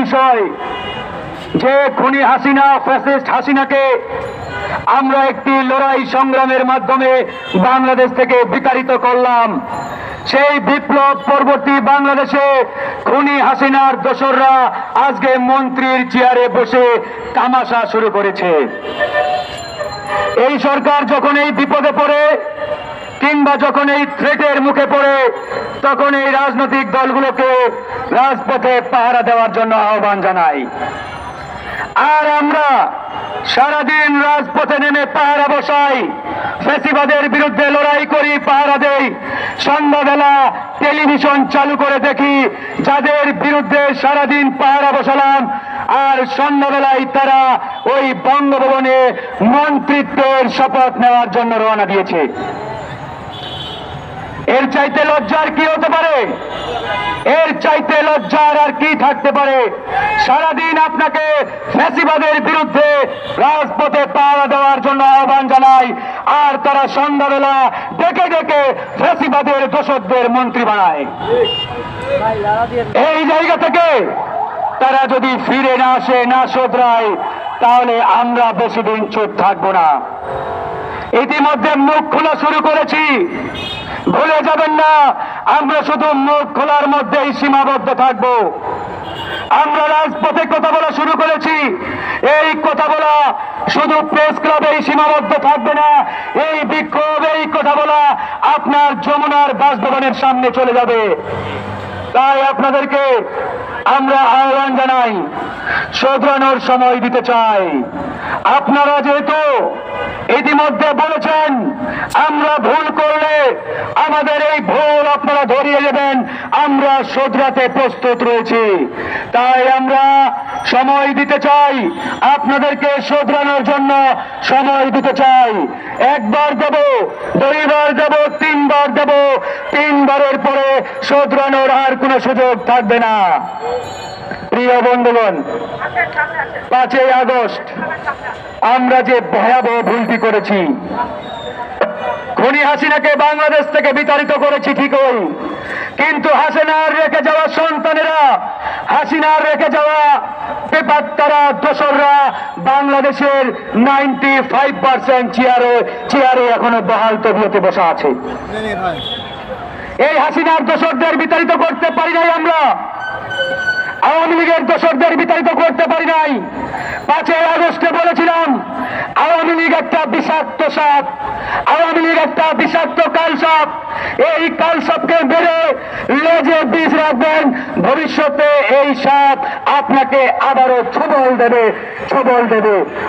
বিষয় যে খুনি হাসিনা ফ্যাসিস্ট হাসিনাকে আমরা একটি লড়াই সংগ্রামের মাধ্যমে বাংলাদেশ থেকে বিতাড়িত করলাম। সেই বিপ্লব পরবর্তী বাংলাদেশে খুনি হাসিনার দোসররা আজকে মন্ত্রীর চেয়ারে বসে তামাশা শুরু করেছে। এই সরকার যখন এই বিপদে পড়ে কিংবা যখন এই থ্রেটের মুখে পড়ে তখন এই রাজনৈতিক দলগুলোকে রাজপথে পাহারা দেওয়ার জন্য আহ্বান জানাই। আর আমরা সারাদিন রাজপথে নেমে পাহারা বসাই, ফ্যাসিবাদের বিরুদ্ধে লড়াই করি, পাহারা দেই। সন্ধ্যাবেলা টেলিভিশন চালু করে দেখি যাদের বিরুদ্ধে সারাদিন পাহারা বসালাম, আর সন্ধ্যাবেলায় তারা ওই বঙ্গভবনে মন্ত্রিত্বের শপথ নেওয়ার জন্য রওনা দিয়েছে। এর চাইতে লজ্জার কি হতে পারে? এর চাইতে লজ্জার আর কি থাকতে পারে? সারাদিন আপনাকে ফ্যাসিবাদের বিরুদ্ধে রাজপথে পাহারা দেওয়ার জন্য আহ্বান জানায়, আর তারা সন্ধ্যাবেলা ডেকে ডেকে ফ্যাসিবাদের দোসরদের মন্ত্রী বানায়। এই জায়গা থেকে তারা যদি ফিরে না আসে, না শোধরায়, তাহলে আমরা বেশি দিন চুপ থাকবো না। ইতিমধ্যে মুখ খোলা শুরু করেছি, ভুলে যাবেন না আমরা শুধু মুখ খোলার মধ্যেই সীমাবদ্ধ থাকব। আমরা রাজপথে কথা বলা শুরু করেছি, এই কথা বলা শুধু প্রেস ক্লাবেই সীমাবদ্ধ থাকবে না। এই বিক্ষোভ, এই কথা বলা আপনার যমুনার বাসভবনের সামনে চলে যাবে। তাই আপনাদেরকে আমরা আহ্বান জানাই, শোধরানোর সময় দিতে চাই। আপনারা যেহেতু ইতিমধ্যে বলেছেন আমরা ভুল করলে আমাদের এই ভুল আপনারা ধরিয়ে দেবেন, আমরা শোধরাতে প্রস্তুত রয়েছি। তাই আমরা সময় দিতে চাই, আপনাদেরকে শোধরানোর জন্য সময় দিতে চাই। একবার দেব, দুইবার দেব, তিনবার দেব, তিনবারের পরে শোধরানোর আর কোনো সুযোগ থাকবে না। প্রিয় বন্ধুগণ, 5ই আগস্ট আমরা যে ভয়াবহ ভুলটি করেছি, খুনি হাসিনাকে বাংলাদেশ থেকে বিতাড়িত করেছি ঠিকই, কিন্তু হাসিনার রেখে যাওয়া সন্তানেরা, হাসিনার রেখে যাওয়া বেপাত্তারা, দোসররা বাংলাদেশের 95% চেয়ারে এখনো বহাল তবিয়তে বসা আছে। এই হাসিনার দোসরদের বিতাড়িত করতে পারি নাই আমরা, আওয়ামী লীগের দোসরদের বিতাড়িত করতে পারি নাই। 5ই আগস্টে বলেছিলাম আওয়ামী লীগ একটা বিষাক্ত সাপ, আওয়ামী লীগ একটা বিষাক্ত কালসাপ। এই কালসাপকে মেরে লেজে বিষ রাখবেন, ভবিষ্যতে এই সাপ আপনাকে আবারও ছোবল দেবে।